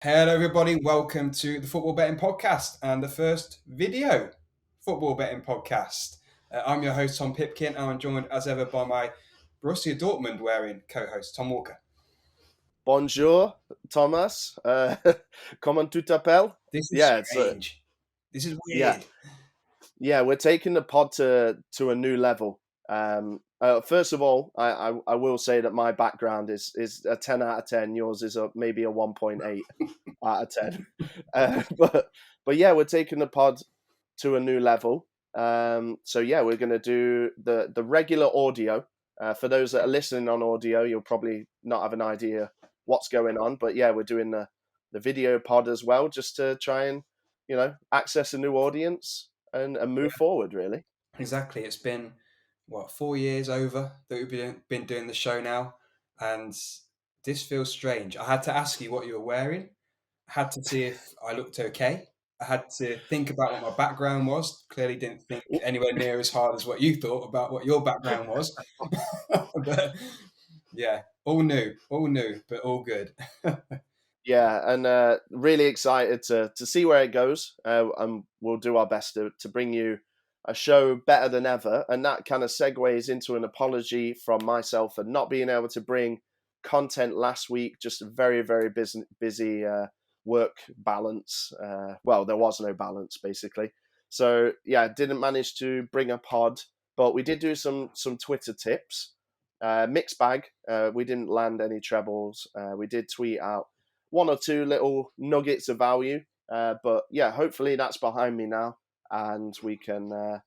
Hello, everybody. Welcome to the Football Betting Podcast and the first video football betting podcast. I'm your host, Tom Pipkin, and I'm joined as ever by my Borussia Dortmund wearing co host, Tom Walker. Bonjour, Thomas. Comment tu t'appelles? This is Yeah, it's strange. This is yeah, weird. yeah. We're taking the pod to a new level. First of all, I will say that my background is a 10 out of 10. Yours is maybe a 1.8 out of 10. But yeah, we're taking the pod to a new level. So yeah, we're going to do the regular audio. For those that are listening on audio, you'll probably not have an idea what's going on. But yeah, we're doing the video pod as well, just to try and access a new audience and move forward. Really. Exactly. It's been, 4 years over that we've been doing the show now. And this feels strange. I had to ask you what you were wearing. I had to see if I looked okay. I had to think about what my background was. Clearly didn't think anywhere near as hard as what you thought about what your background was. But yeah, all new, but all good. Yeah, and really excited to see where it goes. And we'll do our best to bring you a show better than ever. And that kind of segues into an apology from myself for not being able to bring content last week. Just a very, very busy work balance. Well, there was no balance, basically. So, yeah, didn't manage to bring a pod. But we did do some Twitter tips. Mixed bag. We didn't land any trebles. We did tweet out one or two little nuggets of value. But yeah, hopefully that's behind me now, and we can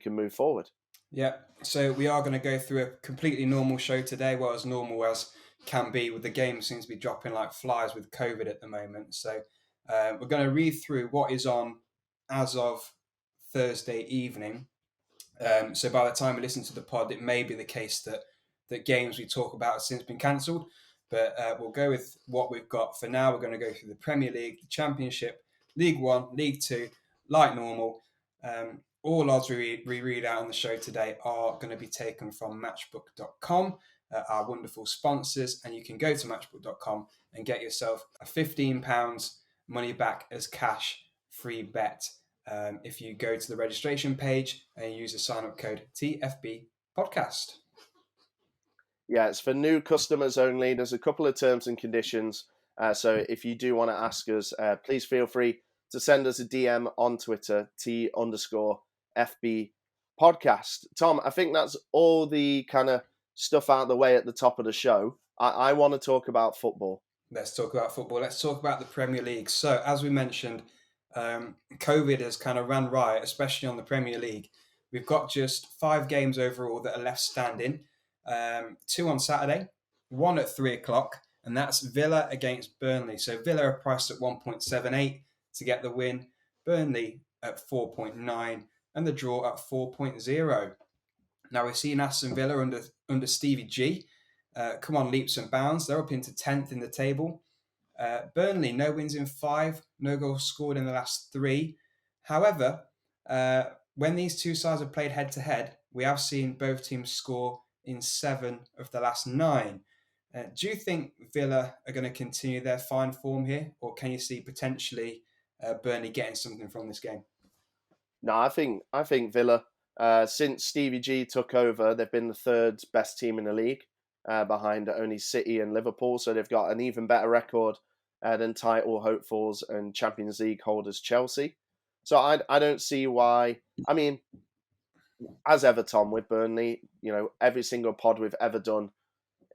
move forward. Yeah, so we are going to go through a completely normal show today. Well, as normal as can be, with the game seems to be dropping like flies with COVID at the moment. So we're going to read through what is on as of Thursday evening. So by the time we listen to the pod, it may be the case that games we talk about have since been cancelled. But we'll go with what we've got for now. We're going to go through the Premier League, the Championship, League One, League Two, like normal. All odds we read out on the show today are going to be taken from matchbook.com, our wonderful sponsors. And you can go to matchbook.com and get yourself a £15 money back as cash free bet. If you go to the registration page and use the sign-up code TFB podcast. Yeah, it's for new customers only. There's a couple of terms and conditions. So if you do want to ask us, please feel free to send us a DM on Twitter, T_FB podcast. Tom, I think that's all the kind of stuff out of the way at the top of the show. I want to talk about football. Let's talk about football. Let's talk about the Premier League. So, as we mentioned, COVID has kind of ran riot, especially on the Premier League. We've got just 5 games overall that are left standing. 2 on Saturday, 1 at 3 o'clock, and that's Villa against Burnley. So Villa are priced at 1.78 to get the win, Burnley at 4.9, and the draw at 4.0. Now we've seen Aston Villa under Stevie G come on leaps and bounds. They're up into 10th in the table. Burnley, no wins in 5, no goals scored in the last 3. However, when these two sides have played head to head, we have seen both teams score in 7 of the last 9. Do you think Villa are going to continue their fine form here, or can you see potentially Burnley getting something from this game? No, I think Villa. Since Stevie G took over, they've been the 3rd best team in the league, behind only City and Liverpool. So they've got an even better record than title hopefuls and Champions League holders Chelsea. So I don't see why. I mean, as ever, Tom, with Burnley, every single pod we've ever done,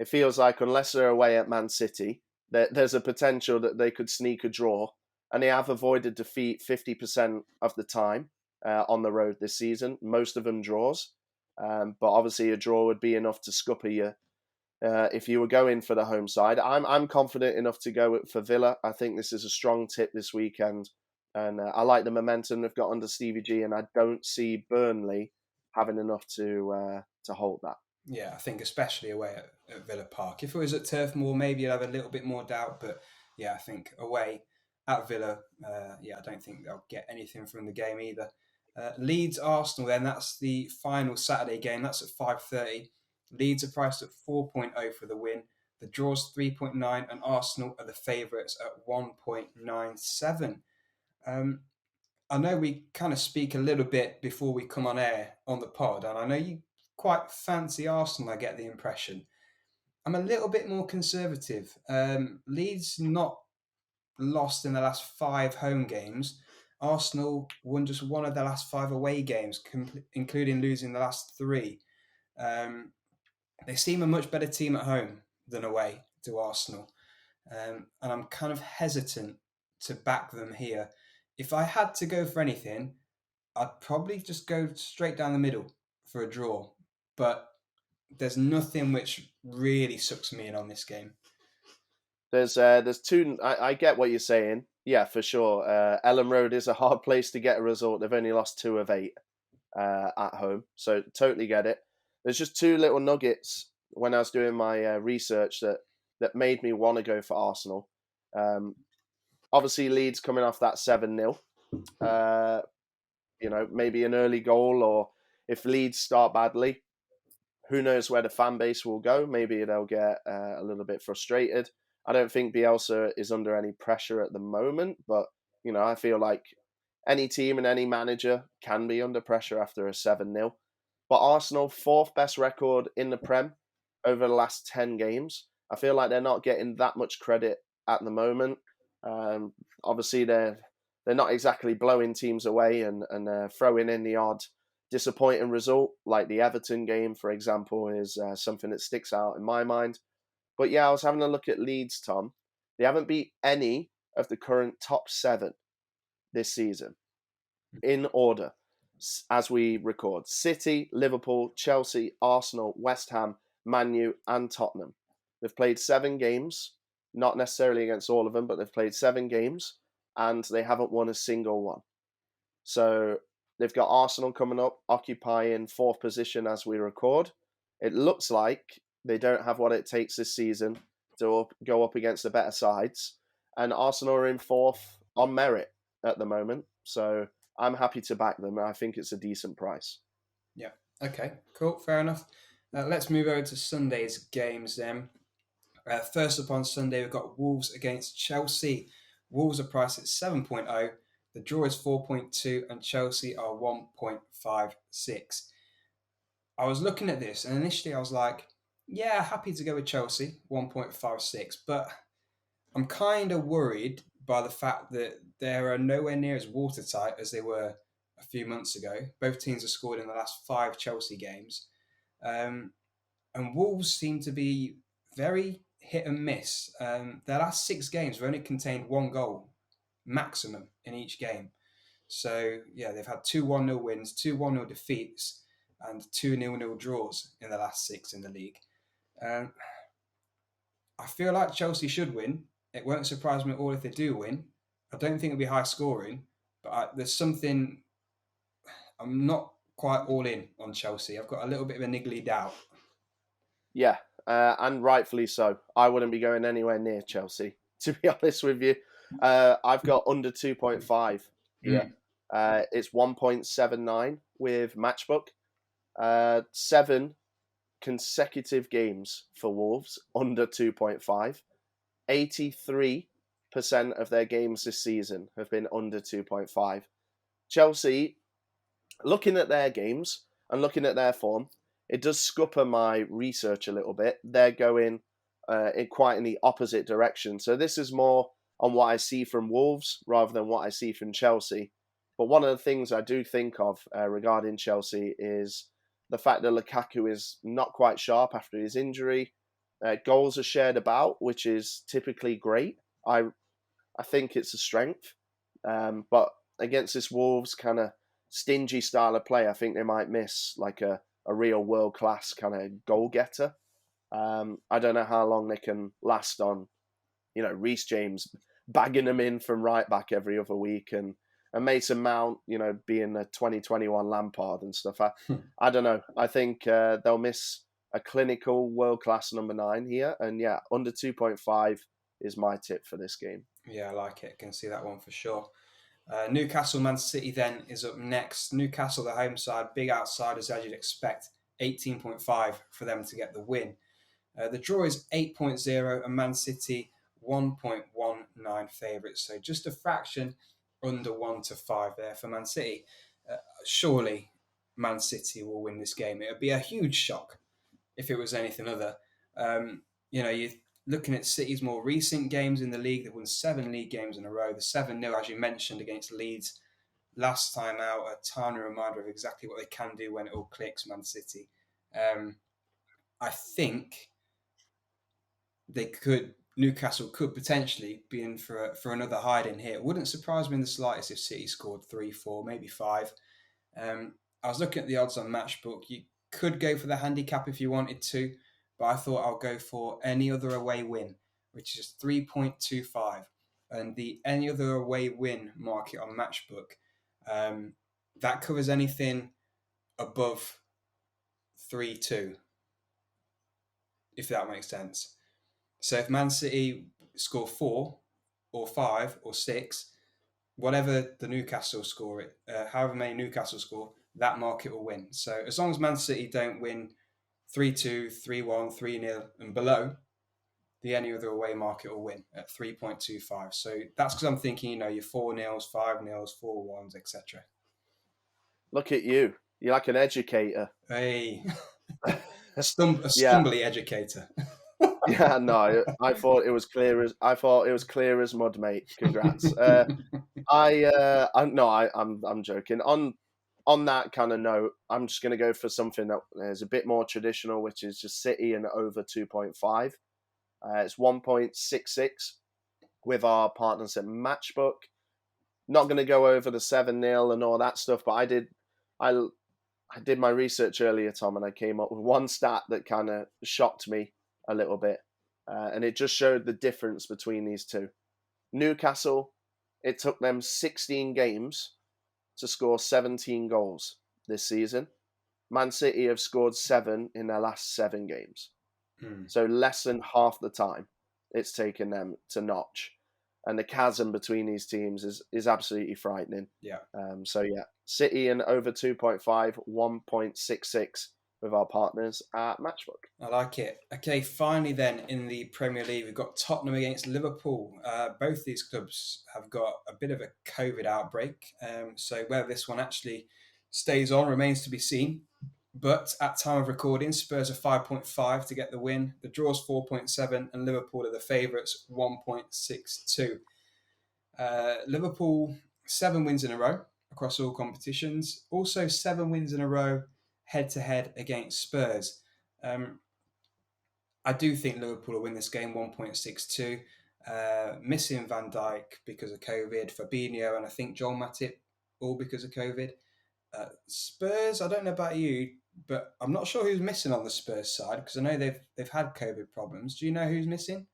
it feels like unless they're away at Man City, there's a potential that they could sneak a draw, and they have avoided defeat 50% of the time on the road this season. Most of them draws, but obviously a draw would be enough to scupper you if you were going for the home side. I'm confident enough to go for Villa. I think this is a strong tip this weekend, and I like the momentum they've got under Stevie G, and I don't see Burnley having enough to hold that. Yeah, I think especially away at Villa Park. If it was at Turf Moor, maybe you'd have a little bit more doubt. But yeah, I think away at Villa, I don't think they'll get anything from the game either. Leeds Arsenal, then that's the final Saturday game. That's at 5:30. Leeds are priced at 4.0 for the win. The draw's 3.9, and Arsenal are the favourites at 1.97. I know we kind of speak a little bit before we come on air on the pod, and I know you quite fancy Arsenal, I get the impression. I'm a little bit more conservative. Leeds not lost in the last 5 home games. Arsenal won just one of their last 5 away games, including losing the last 3. They seem a much better team at home than away to Arsenal. And I'm kind of hesitant to back them here. If I had to go for anything, I'd probably just go straight down the middle for a draw. But there's nothing which really sucks me in on this game. There's two. I get what you're saying. Yeah, for sure. Ellen Road is a hard place to get a result. They've only lost 2 of 8 at home, so totally get it. There's just 2 little nuggets when I was doing my research that made me want to go for Arsenal. Obviously, Leeds coming off that 7-0. Maybe an early goal, or if Leeds start badly, who knows where the fan base will go. Maybe they'll get a little bit frustrated. I don't think Bielsa is under any pressure at the moment, but I feel like any team and any manager can be under pressure after a 7-0. But Arsenal, 4th best record in the Prem over the last 10 games. I feel like they're not getting that much credit at the moment. Obviously, they're not exactly blowing teams away and throwing in the odd disappointing result, like the Everton game, for example, is something that sticks out in my mind. But yeah, I was having a look at Leeds, Tom. They haven't beat any of the current top 7 this season in order as we record. City, Liverpool, Chelsea, Arsenal, West Ham, Man U, and Tottenham. They've played 7 games, not necessarily against all of them, but they've played 7 games and they haven't won a single one. So they've got Arsenal coming up, occupying 4th position as we record. It looks like they don't have what it takes this season to go up against the better sides. And Arsenal are in 4th on merit at the moment. So I'm happy to back them. I think it's a decent price. Yeah. Okay, cool. Fair enough. Let's move over to Sunday's games then. First up on Sunday, we've got Wolves against Chelsea. Wolves are priced at 7.0. The draw is 4.2 and Chelsea are 1.56. I was looking at this and initially I was like, yeah, happy to go with Chelsea, 1.56. But I'm kind of worried by the fact that they are nowhere near as watertight as they were a few months ago. Both teams have scored in the last 5 Chelsea games. And Wolves seem to be very hit and miss. Their last 6 games have only contained 1 goal maximum in each game. So, yeah, they've had 2 1-0 wins, 2 1-0 defeats, and 2 0-0 draws in the last 6 in the league. I feel like Chelsea should win. It won't surprise me at all if they do win. I don't think it'll be high scoring, but there's something... I'm not quite all in on Chelsea. I've got a little bit of a niggly doubt. Yeah, and rightfully so. I wouldn't be going anywhere near Chelsea, to be honest with you. I've got under 2.5 here. It's 1.79 with Matchbook. 7 consecutive games for Wolves under 2.5. 83% of their games this season have been under 2.5. Chelsea, looking at their games and looking at their form, it does scupper my research a little bit. They're going in the opposite direction. So this is more on what I see from Wolves rather than what I see from Chelsea. But one of the things I do think of regarding Chelsea is the fact that Lukaku is not quite sharp after his injury. Goals are shared about, which is typically great. I think it's a strength. But against this Wolves kind of stingy style of play, I think they might miss like a real world-class kind of goal-getter. I don't know how long they can last on, Reece James bagging them in from right back every other week and Mason Mount, being a 2021 Lampard and stuff. I don't know. I think they'll miss a clinical world-class number 9 here. And yeah, under 2.5 is my tip for this game. Yeah, I like it. Can see that one for sure. Newcastle Man City then is up next. Newcastle, the home side, big outsiders as you'd expect. 18.5 for them to get the win. The draw is 8.0 and Man City 1.19 favourites. So just a fraction under 1 to 5 there for Man City. Surely Man City will win this game. It would be a huge shock if it was anything other. You're looking at City's more recent games in the league. They've won 7 league games in a row. The 7-0, as you mentioned, against Leeds last time out, a tiny reminder of exactly what they can do when it all clicks, Man City. I think Newcastle could potentially be in for another hiding here. It wouldn't surprise me in the slightest if City scored 3, 4, maybe 5. I was looking at the odds on Matchbook. You could go for the handicap if you wanted to, but I thought I'll go for any other away win, which is 3.25. And the any other away win market on Matchbook, that covers anything above 3-2, if that makes sense. So if Man City score 4 or 5 or 6, whatever the Newcastle score, however many Newcastle score, that market will win. So as long as Man City don't win 3-2, 3-1, 3-0 and below, the any other away market will win at 3.25. So that's because I'm thinking, your 4-0s, 5-0s, 4-1s, etc. Look at you. You're like an educator. Hey, a stumbly educator. Yeah, no, I thought it was clear as mud, mate. Congrats. I'm joking. On that kind of note, I'm just going to go for something that is a bit more traditional, which is just City and over 2.5. It's 1.66 with our partners at Matchbook. Not going to go over the 7-0 and all that stuff, but I did my research earlier, Tom, and I came up with one stat that kind of shocked me a little bit, and it just showed the difference between these two. Newcastle, it took them 16 games to score 17 goals this season. Man City have scored 7 in their last 7 games. So less than half the time it's taken them to notch. And the chasm between these teams is absolutely frightening. Yeah. City and over 2.5, 1.66 with our partners at Matchbook. I like it. Okay, finally then in the Premier League, we've got Tottenham against Liverpool. Both these clubs have got a bit of a COVID outbreak. So whether this one actually stays on remains to be seen. But at time of recording, Spurs are 5.5 to get the win. The draw's 4.7 and Liverpool are the favourites, 1.62. Liverpool, 7 wins in a row across all competitions. Also 7 wins in a row head-to-head against Spurs. I do think Liverpool will win this game, 1.62. Missing Van Dijk because of COVID, Fabinho, and I think Joel Matip, all because of COVID. Spurs, I don't know about you, but I'm not sure who's missing on the Spurs side because I know they've had COVID problems. Do you know who's missing?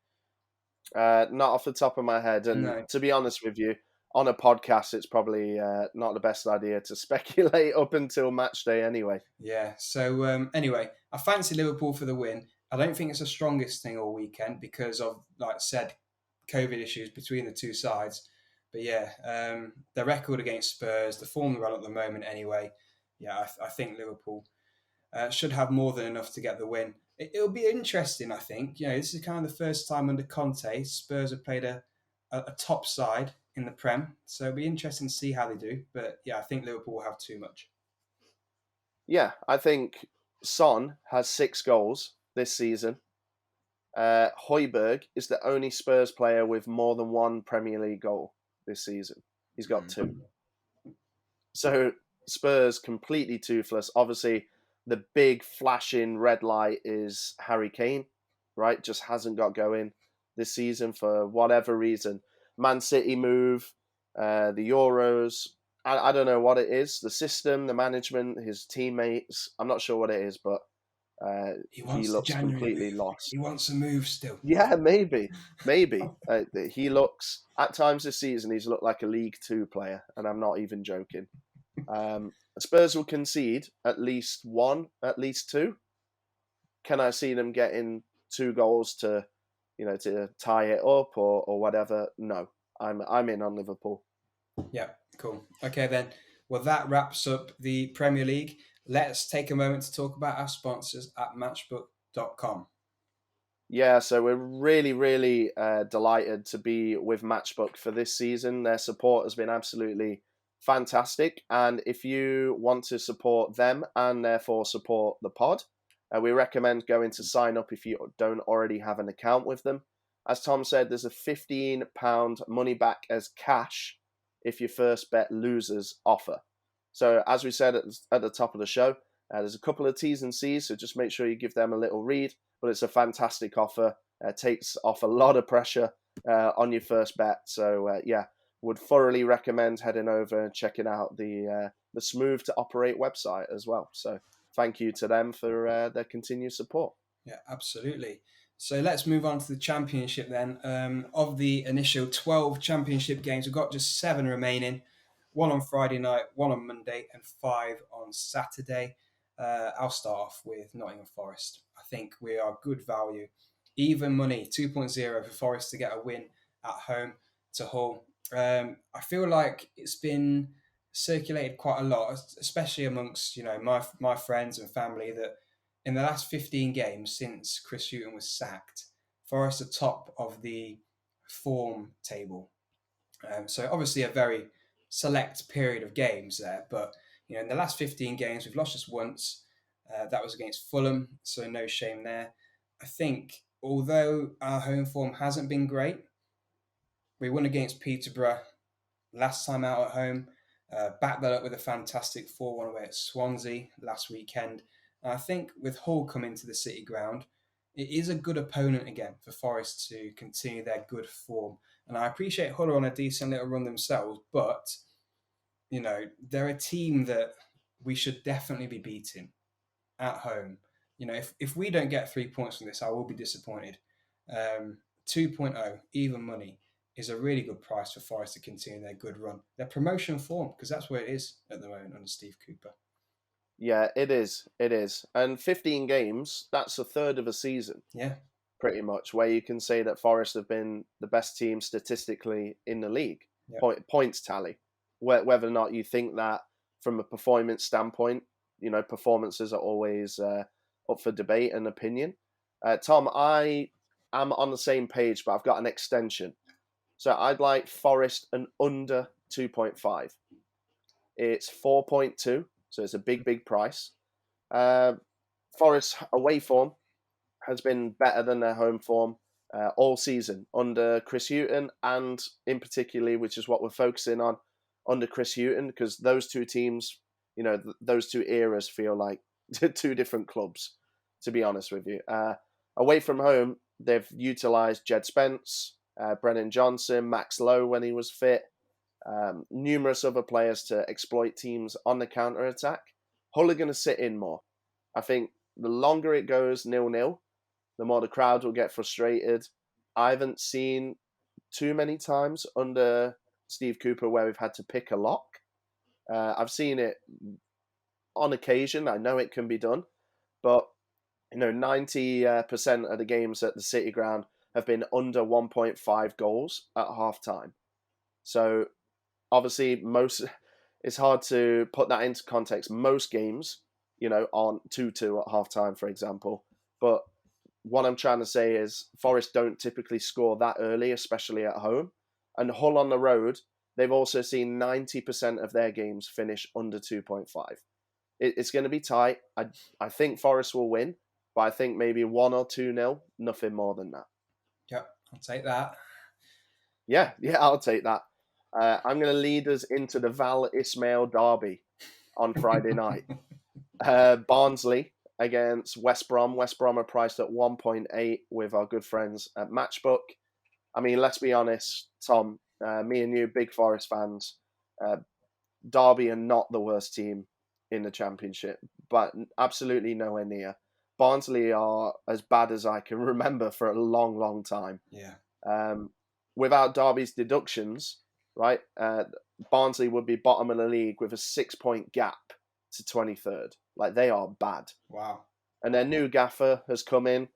Not off the top of my head. And No. To be honest with you, on a podcast, it's probably not the best idea to speculate up until match day anyway. Yeah. So anyway, I fancy Liverpool for the win. I don't think it's the strongest thing all weekend because of, like I said, COVID issues between the two sides. But yeah, the record against Spurs, the form they're on at the moment anyway, yeah, I think Liverpool should have more than enough to get the win. It'll be interesting, I think. This is kind of the first time under Conte, Spurs have played a top side in the Prem. So it'll be interesting to see how they do. But yeah, I think Liverpool will have too much. Yeah, I think Son has 6 goals this season. Højbjerg is the only Spurs player with more than 1 Premier League goal this season. He's got 2. So Spurs completely toothless. Obviously, the big flashing red light is Harry Kane, right? Just hasn't got going this season for whatever reason. Man City move, the Euros. I don't know what it is. The system, the management, his teammates. I'm not sure what it is, but he looks completely lost. He wants a move still. Yeah, maybe. He looks, at times this season, he's looked like a League 2 player, and I'm not even joking. Spurs will concede at least 1, at least 2. Can I see them getting 2 goals to tie it up or whatever? No, I'm in on Liverpool. Yeah, cool. Okay then. Well, that wraps up the Premier League. Let's take a moment to talk about our sponsors at matchbook.com. Yeah, so we're really, really delighted to be with Matchbook for this season. Their support has been absolutely fantastic. And if you want to support them and therefore support the pod, we recommend going to sign up if you don't already have an account with them. As Tom said, there's a £15 money back as cash if your first bet loses offer. So as we said at the top of the show, there's a couple of T's and C's, so just make sure you give them a little read. But it's a fantastic offer. Takes off a lot of pressure on your first bet. So yeah, would thoroughly recommend heading over and checking out the Smooth to Operate website as well. So thank you to them for their continued support. Yeah, absolutely. So let's move on to the championship then. Of the initial 12 championship games, we've got just 7 remaining. 1 on Friday night, 1 on Monday, and 5 on Saturday. I'll start off with Nottingham Forest. I think we are good value. Even money, 2.0 for Forest to get a win at home to Hull. I feel like it's been circulated quite a lot, especially amongst my friends and family, that in the last 15 games since Chris Hughton was sacked, Forest are top of the form table. So obviously a very select period of games there, but in the last 15 games we've lost just once. That was against Fulham, so no shame there. I think although our home form hasn't been great, we won against Peterborough last time out at home. Backed that up with a fantastic 4-1 away at Swansea last weekend. And I think with Hull coming to the City Ground, it is a good opponent again for Forest to continue their good form. And I appreciate Hull are on a decent little run themselves, but they're a team that we should definitely be beating at home. If we don't get 3 points from this, I will be disappointed. 2.0 even money is a really good price for Forest to continue their good run. Their promotion form, because that's where it is at the moment under Steve Cooper. Yeah, it is. It is. And 15 games, that's a third of a season. Yeah. Pretty much, where you can say that Forest have been the best team statistically in the league. Yeah. Points tally. Whether or not you think that from a performance standpoint, performances are always up for debate and opinion. Tom, I am on the same page, but I've got an extension. So I'd like Forest an under 2.5. It's 4.2, so it's a big price. Forest away form has been better than their home form all season under Chris Hughton, and in particularly, which is what we're focusing on, under Chris Hughton, because those two teams, those two eras feel like two different clubs, to be honest with you. Away from home, they've utilised Jed Spence, Brennan Johnson, Max Lowe when he was fit, numerous other players to exploit teams on the counter-attack. Hull are going to sit in more. I think the longer it goes 0-0, the more the crowd will get frustrated. I haven't seen too many times under Steve Cooper where we've had to pick a lock. I've seen it on occasion. I know it can be done, but 90% of the games at the City Ground have been under 1.5 goals at half time. So obviously it's hard to put that into context. Most games, aren't 2-2 at half time, for example. But what I'm trying to say is Forest don't typically score that early, especially at home. And Hull on the road, they've also seen 90% of their games finish under 2.5. It's going to be tight. I think Forest will win, but I think maybe 1 or 2-0, nothing more than that. Yep, I'll take that. Yeah, I'll take that. I'm going to lead us into the Val Ismail derby on Friday night. Barnsley against West Brom. West Brom are priced at 1.8 with our good friends at Matchbook. I mean, let's be honest, Tom, me and you, big Forest fans, Derby are not the worst team in the Championship, but absolutely nowhere near. Barnsley are as bad as I can remember for a long time. Yeah. Without Derby's deductions, right, Barnsley would be bottom of the league with a 6-point gap to 23rd. Like, they are bad. Wow. And their new gaffer has come in.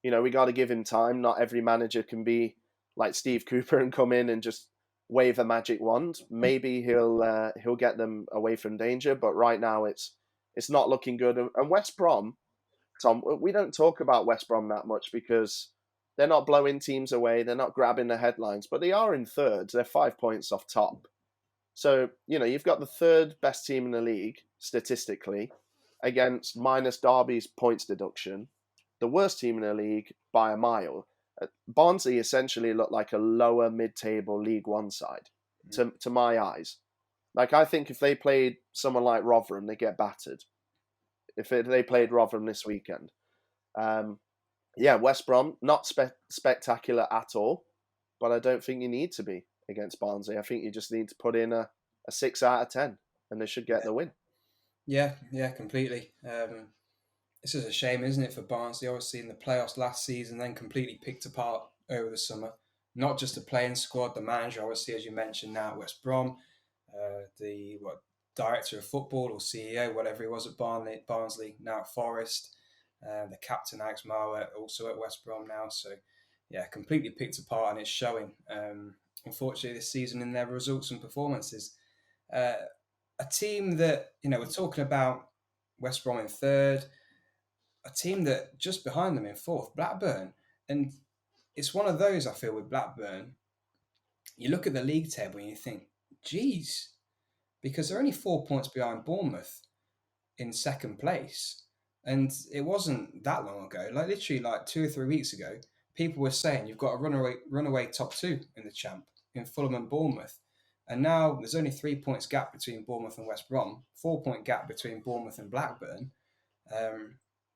We got to give him time. Not every manager can be like Steve Cooper and come in and just wave a magic wand. Maybe he'll get them away from danger, but right now it's not looking good. And West Brom, Tom, we don't talk about West Brom that much because they're not blowing teams away. They're not grabbing the headlines, but they are in third. They're 5 points off top. So, you've got the third best team in the league, statistically, against minus Derby's points deduction, the worst team in the league by a mile. Barnsley essentially look like a lower mid-table League One side, to my eyes. Like, I think if they played someone like Rotherham, they get battered. If they played Rotherham this weekend. West Brom, not spectacular at all, but I don't think you need to be against Barnsley. I think you just need to put in a 6 out of 10, and they should get the win. Yeah, completely. This is a shame, isn't it, for Barnsley? Obviously, in the playoffs last season, then completely picked apart over the summer. Not just the playing squad, the manager, obviously, as you mentioned, now at West Brom, the director of football or CEO, whatever he was at Barnsley, now at Forrest, the captain Alex Marwer, also at West Brom now. So, yeah, completely picked apart, and it's showing. Unfortunately, this season in their results and performances. A team that, we're talking about West Brom in third, a team that just behind them in fourth, Blackburn. And it's one of those, I feel, with Blackburn. You look at the league table and you think, geez, because they're only 4 points behind Bournemouth in second place. And it wasn't that long ago, literally 2 or 3 weeks ago, people were saying you've got a runaway top two in the champ in Fulham and Bournemouth. And now there's only 3 points gap between Bournemouth and West Brom, 4-point gap between Bournemouth and Blackburn.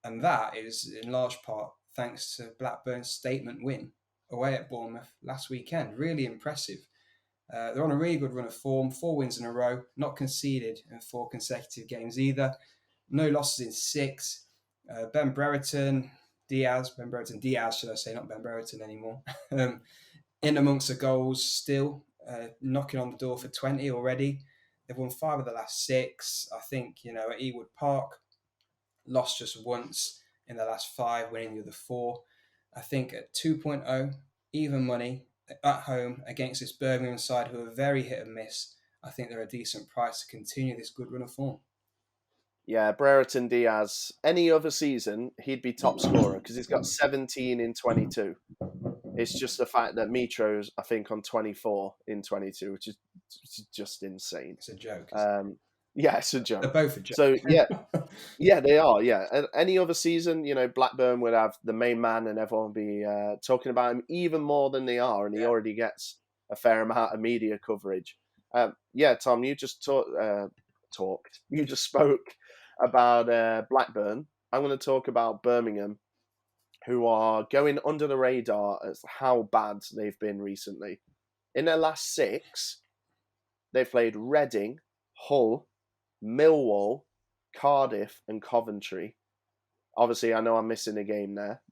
And that is in large part thanks to Blackburn's statement win away at Bournemouth last weekend. Really impressive. They're on a really good run of form, 4 wins in a row, not conceded in 4 consecutive games either. No losses in 6. Ben Brereton Diaz, should I say, not Ben Brereton anymore. In amongst the goals still, knocking on the door for 20 already. They've won 5 of the last 6. I think, at Ewood Park, lost just once in the last 5, winning the other 4. I think at 2.0, even money at home against this Birmingham side who are very hit and miss, I think they're a decent price to continue this good run of form. Yeah, Brereton Diaz, any other season, he'd be top scorer because he's got 17 in 22. It's just the fact that Mitro's, I think, on 24 in 22, which is just insane. It's a joke. Yeah, it's a joke. They're both a joke. So, yeah, they are, yeah. And any other season, Blackburn would have the main man and everyone would be talking about him even more than they are, and he already gets a fair amount of media coverage. Tom, you just talked. You just spoke about Blackburn. I'm going to talk about Birmingham, who are going under the radar as how bad they've been recently. In their last 6, they've played Reading, Hull, Millwall, Cardiff and Coventry. Obviously, I know I'm missing a game there.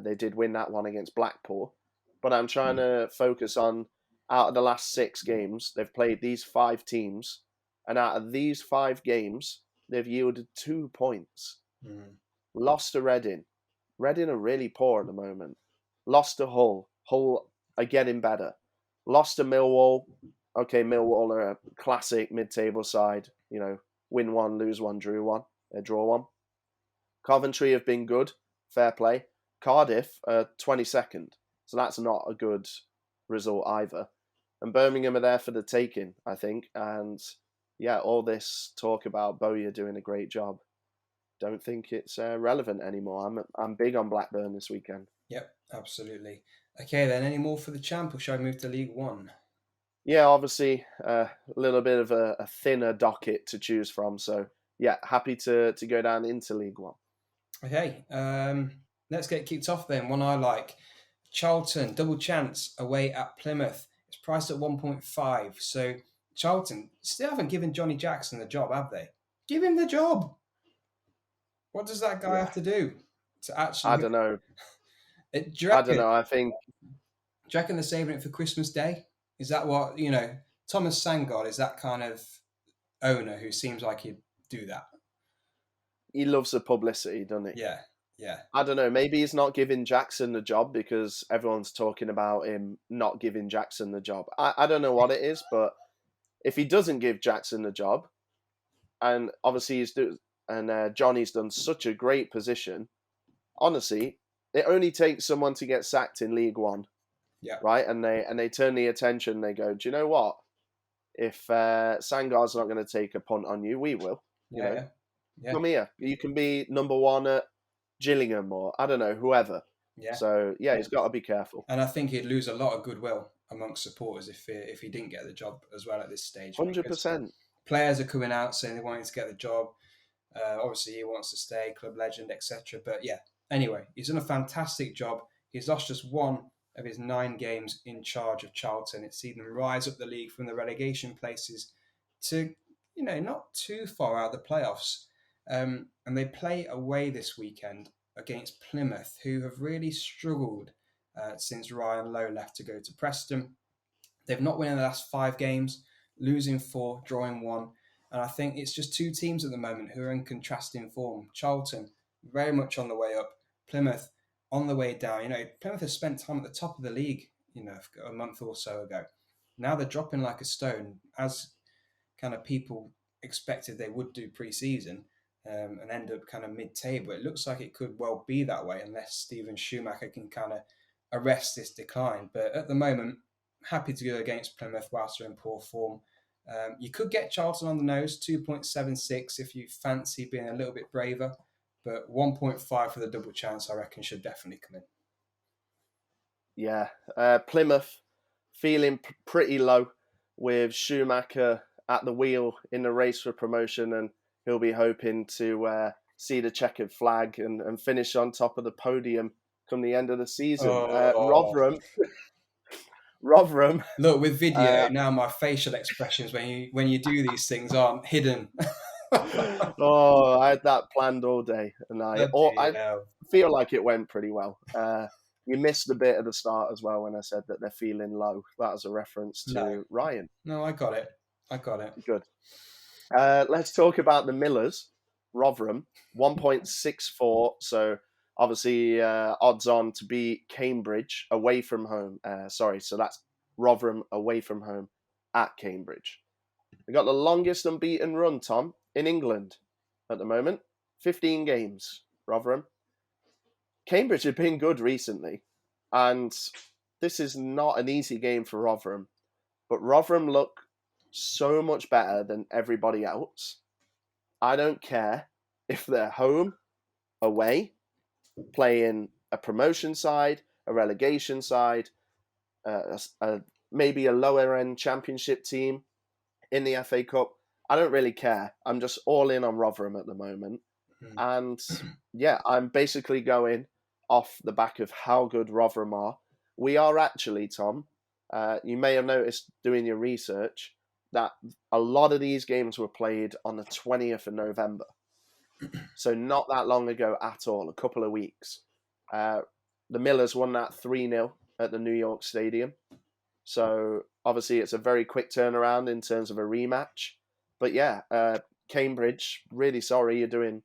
They did win that one against Blackpool. But I'm trying to focus on, out of the last 6 games, they've played these 5 teams. And out of these 5 games, they've yielded 2 points. Lost to Reading. Reading are really poor at the moment. Lost to Hull. Hull are getting better. Lost to Millwall. Okay, Millwall are a classic mid-table side. Win 1, lose 1, draw 1. Coventry have been good. Fair play. Cardiff are 22nd. So that's not a good result either. And Birmingham are there for the taking, I think. And all this talk about Bowyer doing a great job, don't think it's relevant anymore. I'm big on Blackburn this weekend. Yep, absolutely. Okay, then, any more for the champ, or shall I move to League One? Yeah, obviously a little bit of a thinner docket to choose from. So, happy to go down into League One. Okay, let's get kicked off then. One I like. Charlton, double chance away at Plymouth. It's priced at 1.5. So, Charlton still haven't given Johnny Jackson the job, have they? Give him the job. What does that guy have to do to actually... I don't know. I don't know. I think... Do you reckon they're saving it for Christmas Day? Is that what, Thomas Sangod is that kind of owner who seems like he'd do that? He loves the publicity, doesn't he? Yeah. I don't know. Maybe he's not giving Jackson the job because everyone's talking about him not giving Jackson the job. I don't know what it is, but if he doesn't give Jackson the job, and obviously Johnny's done such a great position, honestly, it only takes someone to get sacked in League One, Yeah. right? And they turn the attention. They go, do you know what? If Sangar's not going to take a punt on you, we will. You know, Yeah. come here. You can be number one at Gillingham or I don't know, whoever. Yeah. So yeah, he's got to be careful. And I think he'd lose a lot of goodwill amongst supporters if he didn't get the job as well at this stage. 100%. Players are coming out saying they want him to get the job. Obviously, he wants to stay, club legend, etc. But yeah, anyway, he's done a fantastic job. He's lost just one of his 9 games in charge of Charlton. It's seen them rise up the league from the relegation places to, not too far out of the playoffs. And they play away this weekend against Plymouth, who have really struggled since Ryan Lowe left to go to Preston. They've not won in the last 5 games, losing 4, drawing 1. And I think it's just 2 teams at the moment who are in contrasting form. Charlton, very much on the way up. Plymouth, on the way down. Plymouth has spent time at the top of the league, a month or so ago. Now they're dropping like a stone, as kind of people expected they would do pre-season, and end up kind of mid-table. It looks like it could well be that way unless Steven Schumacher can kind of arrest this decline. But at the moment, happy to go against Plymouth whilst they're in poor form. You could get Charlton on the nose, 2.76 if you fancy being a little bit braver, but 1.5 for the double chance, I reckon, should definitely come in. Yeah, Plymouth feeling pretty low with Schumacher at the wheel in the race for promotion, and he'll be hoping to see the checkered flag and finish on top of the podium come the end of the season. Rotherham. Look, with video now, my facial expressions when you do these things aren't hidden. I had that planned all day, and I feel like it went pretty well. You missed a bit at the start as well when I said that they're feeling low. That was a reference to Ryan. No, I got it. Good. Let's talk about the Millers. Rotherham, 1.64. So obviously odds on to beat Cambridge away from home. So that's Rotherham away from home at Cambridge. They got the longest unbeaten run, Tom, in England at the moment. 15 games, Rotherham. Cambridge have been good recently, and this is not an easy game for Rotherham. But Rotherham look so much better than everybody else. I don't care if they're home, away, playing a promotion side, a relegation side, maybe a lower end championship team in the FA Cup. I don't really care. I'm just all in on Rotherham at the moment. And yeah, I'm basically going off the back of how good Rotherham are. We are actually, Tom, you may have noticed doing your research that a lot of these games were played on the 20th of November. So not that long ago at all, a couple of weeks. The Millers won that 3-0 at the New York Stadium. So obviously it's a very quick turnaround in terms of a rematch. But yeah, Cambridge, really sorry, you're doing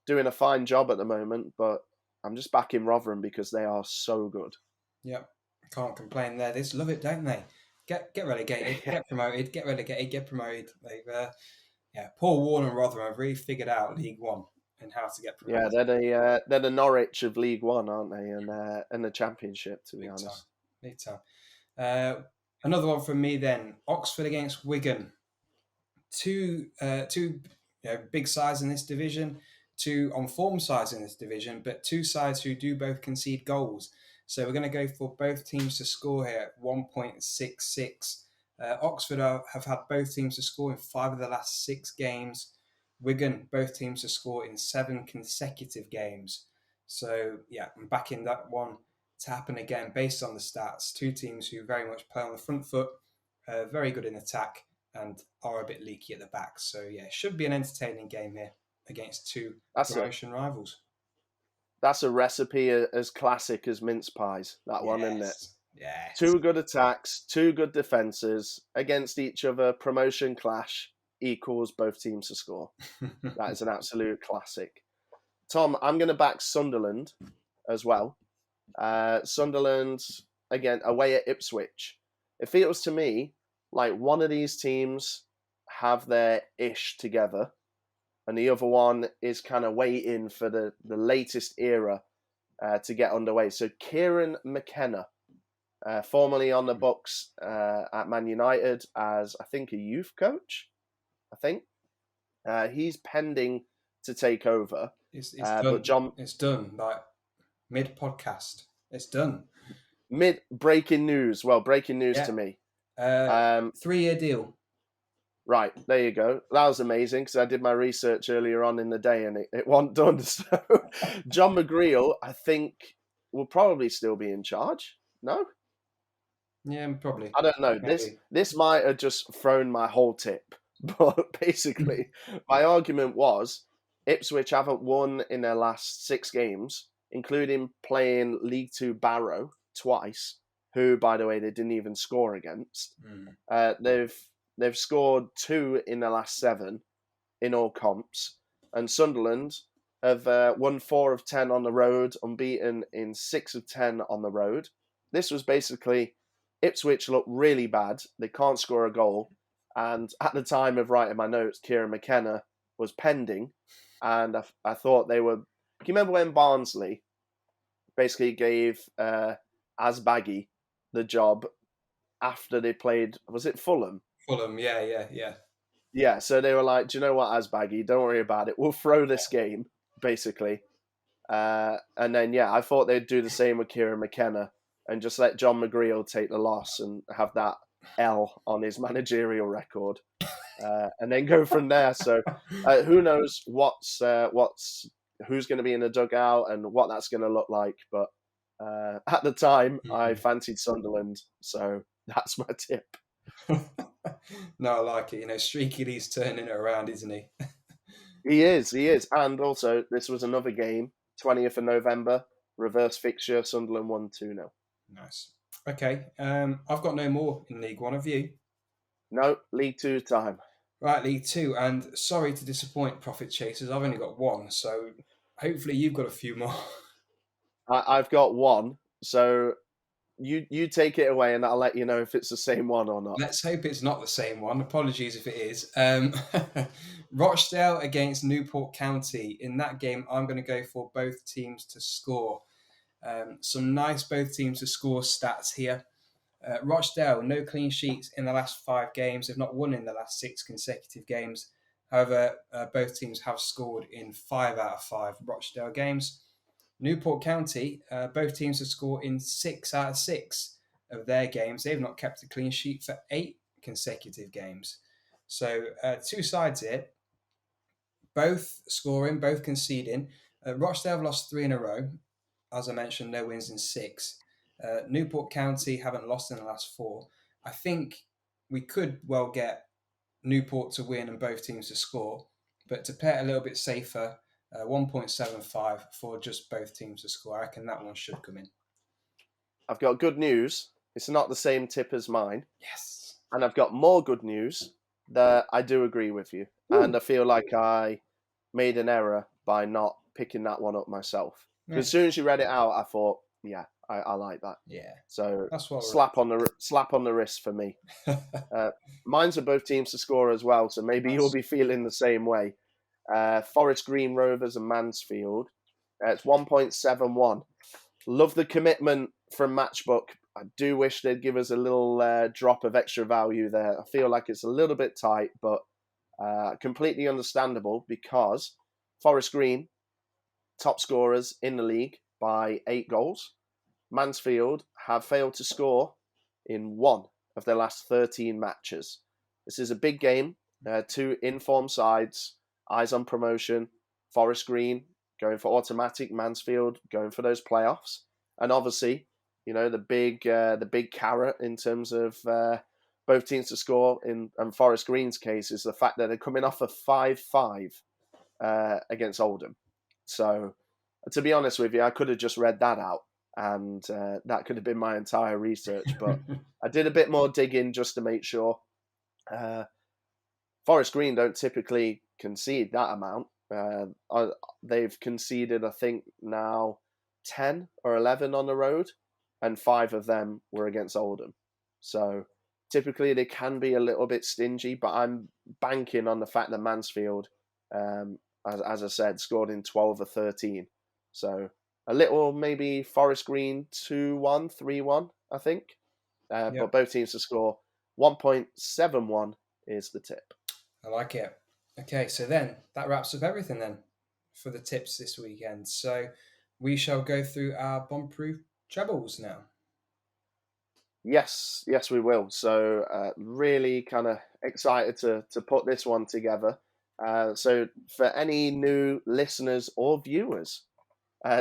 a fine job at the moment, but I'm just backing Rotherham because they are so good. Yep, can't complain there. They just love it, don't they? Get relegated, get promoted, get relegated, get promoted. They've Paul Warne and Rotherham have really figured out League One and how to get promoted. Yeah, they're the Norwich of League One, aren't they? And the Championship, to be honest. Big time. Another one from me then. Oxford against Wigan. Two big sides in this division, 2 on form sides in this division, but 2 sides who do both concede goals. So we're going to go for both teams to score here at 1.66. Oxford have had both teams to score in 5 of the last 6 games. Wigan, both teams to score in 7 consecutive games. So yeah, I'm backing that one to happen again based on the stats. 2 teams who very much play on the front foot, very good in attack, and are a bit leaky at the back. So yeah, it should be an entertaining game here against 2 promotion rivals. That's a recipe as classic as mince pies, that one, isn't it? Yes. 2 good attacks, 2 good defences against each other, promotion clash equals both teams to score. That is an absolute classic. Tom, I'm going to back Sunderland as well. Sunderland, again, away at Ipswich. It feels to me like one of these teams have their ish together, and the other one is kind of waiting for the latest era to get underway. So Kieran McKenna, formerly on the books at Man United as, I think, a youth coach, I think. He's pending to take over. It's done. But John, It's done. Like mid-podcast. It's done. breaking news. Well, breaking news Yeah. to me. 3-year deal. Right, there you go. That was amazing because I did my research earlier on in the day and it wasn't done. So John McGreal, I think, will probably still be in charge. No? Yeah, probably. I don't know. Maybe. This might have just thrown my whole tip. But basically, my argument was Ipswich haven't won in their last 6 games, including playing League Two Barrow twice, who, by the way, they didn't even score against. They've scored 2 in the last 7 in all comps, and Sunderland have won 4 of 10 on the road, unbeaten in 6 of 10 on the road. This was basically Ipswich look really bad. They can't score a goal. And at the time of writing my notes, Kieran McKenna was pending. And I thought they were... Can you remember when Barnsley basically gave Asbaghi the job after they played... Was it Fulham? Fulham, yeah. Yeah, so they were like, do you know what, Asbaghi? Don't worry about it. We'll throw this game, basically. And then, yeah, I thought they'd do the same with Kieran McKenna and just let John McGreal take the loss and have that L on his managerial record, and then go from there. So who knows who's going to be in the dugout and what that's going to look like. But at the time, I fancied Sunderland, so that's my tip. No, I like it. Streaky Lee's turning it around, isn't he? He is. And also, this was another game, 20th of November, reverse fixture, Sunderland won 2-0. Nice. Okay, I've got no more in League One. Have you? No, League Two time. Right, League Two. And sorry to disappoint Profit Chasers, I've only got one, so hopefully you've got a few more. I've got one, so you take it away and I'll let you know if it's the same one or not. Let's hope it's not the same one. Apologies if it is. Rochdale against Newport County. In that game, I'm going to go for both teams to score. Some nice both teams to score stats here. Rochdale, no clean sheets in the last 5 games. They've not won in the last 6 consecutive games. However, both teams have scored in 5 out of 5 Rochdale games. Newport County, both teams have scored in 6 out of 6 of their games. They've not kept a clean sheet for 8 consecutive games. So 2 sides here, both scoring, both conceding. Rochdale have lost 3 in a row. As I mentioned, no wins in 6. Newport County haven't lost in the last 4. I think we could well get Newport to win and both teams to score, but to play it a little bit safer, 1.75 for just both teams to score. I reckon that one should come in. I've got good news. It's not the same tip as mine. Yes. And I've got more good news that I do agree with you. Ooh. And I feel like I made an error by not picking that one up myself. Because as soon as you read it out, I thought, yeah, I like that. Yeah. So that's what slap on the wrist for me. Mine's are both teams to score as well, so maybe you'll be feeling the same way. Forest Green, Rovers and Mansfield. It's 1.71. Love the commitment from Matchbook. I do wish they'd give us a little drop of extra value there. I feel like it's a little bit tight, but completely understandable because Forest Green, top scorers in the league by 8 goals. Mansfield have failed to score in 1 of their last 13 matches. This is a big game. 2 informed sides, eyes on promotion. Forest Green going for automatic, Mansfield going for those playoffs. And obviously, the big carrot in terms of both teams to score in Forest Green's case is the fact that they're coming off a 5-5 against Oldham. So, to be honest with you, I could have just read that out and that could have been my entire research. But I did a bit more digging just to make sure. Forest Green don't typically concede that amount. They've conceded, I think, now 10 or 11 on the road, and 5 of them were against Oldham. So typically they can be a little bit stingy, but I'm banking on the fact that Mansfield, as I said, scored in 12 or 13. So a little maybe Forest Green 2-1, 3-1, I think. But Yep, both teams to score 1.71 is the tip. I like it. Okay, so then that wraps up everything then for the tips this weekend. So we shall go through our bomb-proof trebles now. Yes, we will. So really kind of excited to put this one together. So for any new listeners or viewers,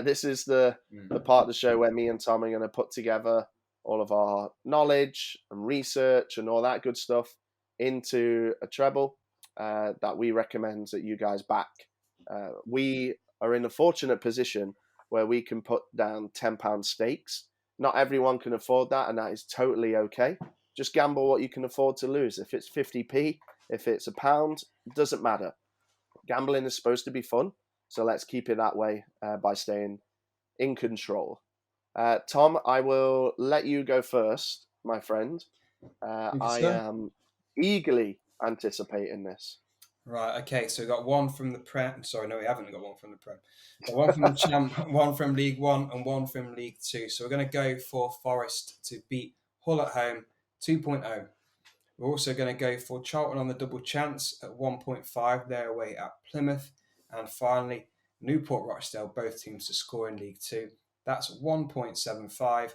this is the part of the show where me and Tom are going to put together all of our knowledge and research and all that good stuff into a treble that we recommend that you guys back. We are in a fortunate position where we can put down £10 stakes. Not everyone can afford that, and that is totally okay. Just gamble what you can afford to lose. If it's 50p, if it's £1, it doesn't matter. Gambling is supposed to be fun, so let's keep it that way by staying in control. Tom, I will let you go first, my friend. I am eagerly anticipating this. Right, okay, so we've got one from the Prem. Sorry, no, we haven't got one from the Prem. Got one from the Champ, one from League One, and one from League Two. So we're going to go for Forest to beat Hull at home 2.0. We're also going to go for Charlton on the double chance at 1.5. They're away at Plymouth. And finally, Newport Rochdale, both teams to score in League Two. That's 1.75.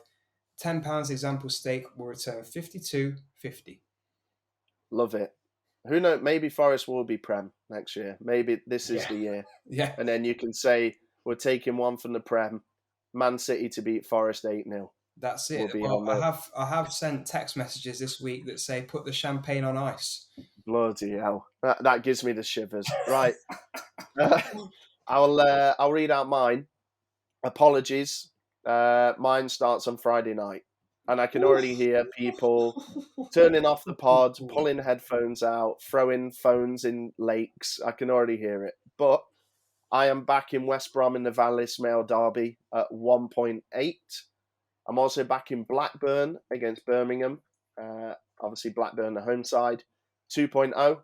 £10 example stake will return 52.50. Love it. Who knows? Maybe Forest will be Prem next year. Maybe this is the year. Yeah. And then you can say, we're taking one from the Prem. Man City to beat Forest 8-0. That's it. Well, I have sent text messages this week that say put the champagne on ice. Bloody hell. That gives me the shivers. Right. I'll read out mine. Apologies. Mine starts on Friday night. And I can already hear people turning off the pod, pulling headphones out, throwing phones in lakes. I can already hear it. But I am back in West Brom in the Valley Mail Derby at 1.8. I'm also back in Blackburn against Birmingham. Obviously, Blackburn, the home side, 2.0.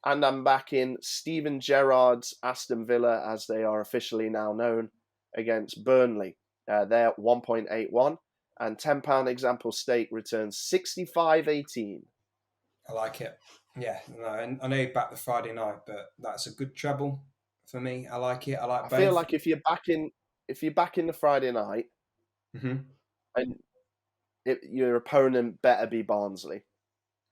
And I'm back in Steven Gerrard's Aston Villa, as they are officially now known, against Burnley. They're 1.81. And £10 example stake returns 65.18. I like it. Yeah, no, I know you back the Friday night, but that's a good treble for me. I like it. I like both. I feel like if you're back in the Friday night, and your opponent better be Barnsley.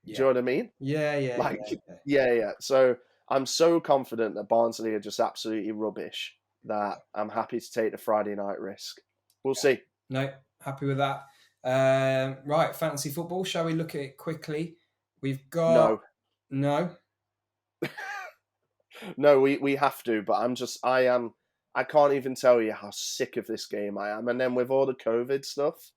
Do you know what I mean? Yeah. So I'm so confident that Barnsley are just absolutely rubbish that I'm happy to take the Friday night risk. We'll see. No, happy with that. Right, fantasy football. Shall we look at it quickly? We've got no. No, we have to. But I can't even tell you how sick of this game I am. And then with all the COVID stuff,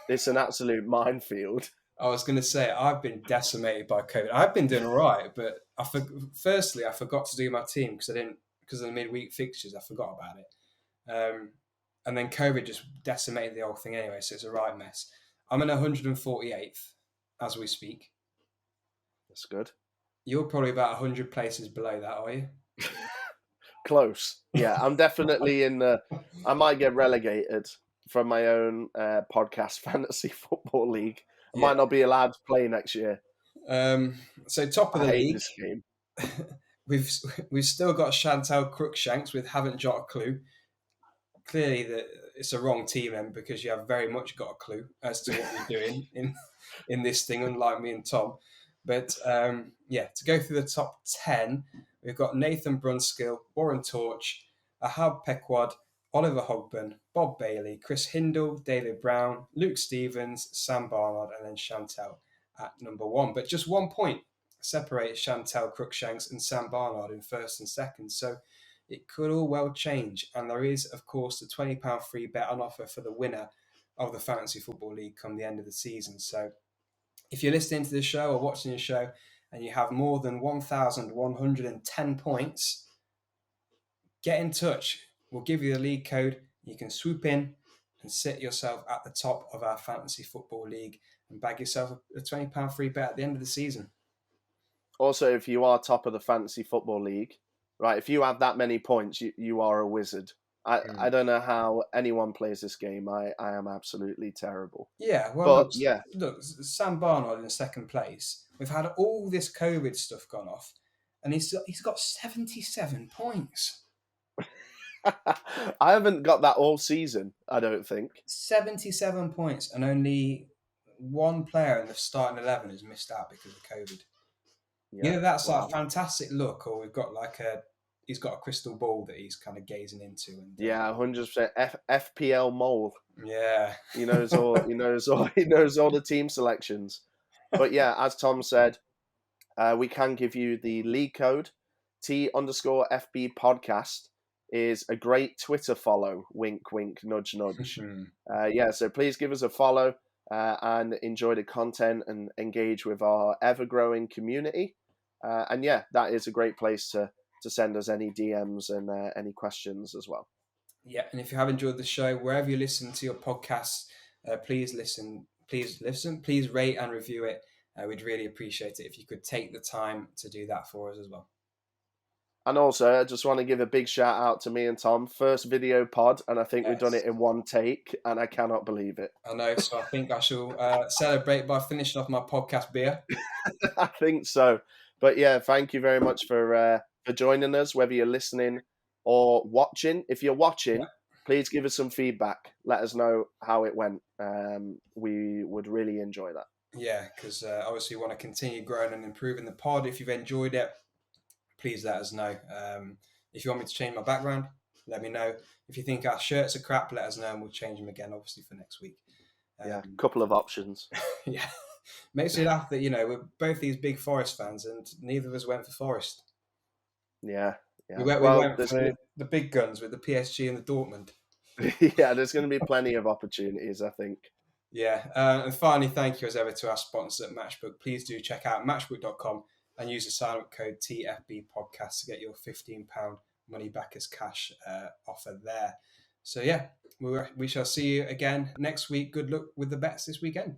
it's an absolute minefield. I was going to say, I've been decimated by COVID. I've been doing all right, but I forgot to do my team because of the midweek fixtures, I forgot about it. And then COVID just decimated the whole thing anyway, so it's a right mess. I'm in 148th as we speak. That's good. You're probably about 100 places below that, are you? Close. Yeah, I'm definitely in the... I might get relegated from my own podcast fantasy football league. I might not be allowed to play next year. So top of the league, this game. we've still got Chantal Crookshanks with Haven't Got a Clue. Clearly, it's a wrong team then because you have very much got a clue as to what you're doing in this thing, unlike me and Tom. But to go through the top 10, we've got Nathan Brunskill, Warren Torch, Ahab Pequod, Oliver Hogburn, Bob Bailey, Chris Hindle, David Brown, Luke Stevens, Sam Barnard, and then Chantal at number 1. But just 1 point separates Chantal Crookshanks and Sam Barnard in first and second. So it could all well change. And there is, of course, the £20 free bet on offer for the winner of the Fantasy Football League come the end of the season. So if you're listening to the show or watching the show and you have more than 1,110 points, get in touch. We'll give you the league code. You can swoop in and sit yourself at the top of our Fantasy Football League and bag yourself a £20 free bet at the end of the season. Also, if you are top of the Fantasy Football League, right, if you have that many points, you are a wizard. I don't know how anyone plays this game. I am absolutely terrible. Yeah, well, But yeah, look, Sam Barnard in second place. We've had all this COVID stuff gone off, and he's got 77 points. I haven't got that all season, I don't think. 77 points, and only one player in the starting 11 has missed out because of COVID. Yeah. Either that's wow. like a fantastic look, or we've got he's got a crystal ball that he's kind of gazing into. And Yeah, 100% FPL mole. yeah, He knows all. He knows all. He knows all the team selections. But yeah, as Tom said, we can give you the league code. T_FB podcast is a great Twitter follow. Wink, wink, nudge, nudge. Yeah, so please give us a follow and enjoy the content and engage with our ever-growing community. And yeah, that is a great place to send us any DMs and any questions as well. Yeah, and if you have enjoyed the show, wherever you listen to your podcasts, please rate and review it. We'd really appreciate it if you could take the time to do that for us as well. And also, I just want to give a big shout out to me and Tom. First video pod, and I think we've done it in one take, and I cannot believe it. I know, so I think I shall celebrate by finishing off my podcast beer. I think so. But yeah, thank you very much for joining us, whether you're listening or watching. If you're watching, please give us some feedback. Let us know how it went. We would really enjoy that. Yeah, because obviously we want to continue growing and improving the pod. If you've enjoyed it, please let us know. If you want me to change my background, let me know. If you think our shirts are crap, let us know and we'll change them again, obviously, for next week. Yeah, a couple of options. Yeah. Makes me laugh that, we're both these big Forest fans and neither of us went for Forest. Yeah. We went for the big guns with the PSG and the Dortmund. Yeah, there's going to be plenty of opportunities, I think. Yeah. And finally, thank you as ever to our sponsor at Matchbook. Please do check out matchbook.com and use the sign-up code TFB podcast to get your £15 money back as cash offer there. So yeah, we shall see you again next week. Good luck with the bets this weekend.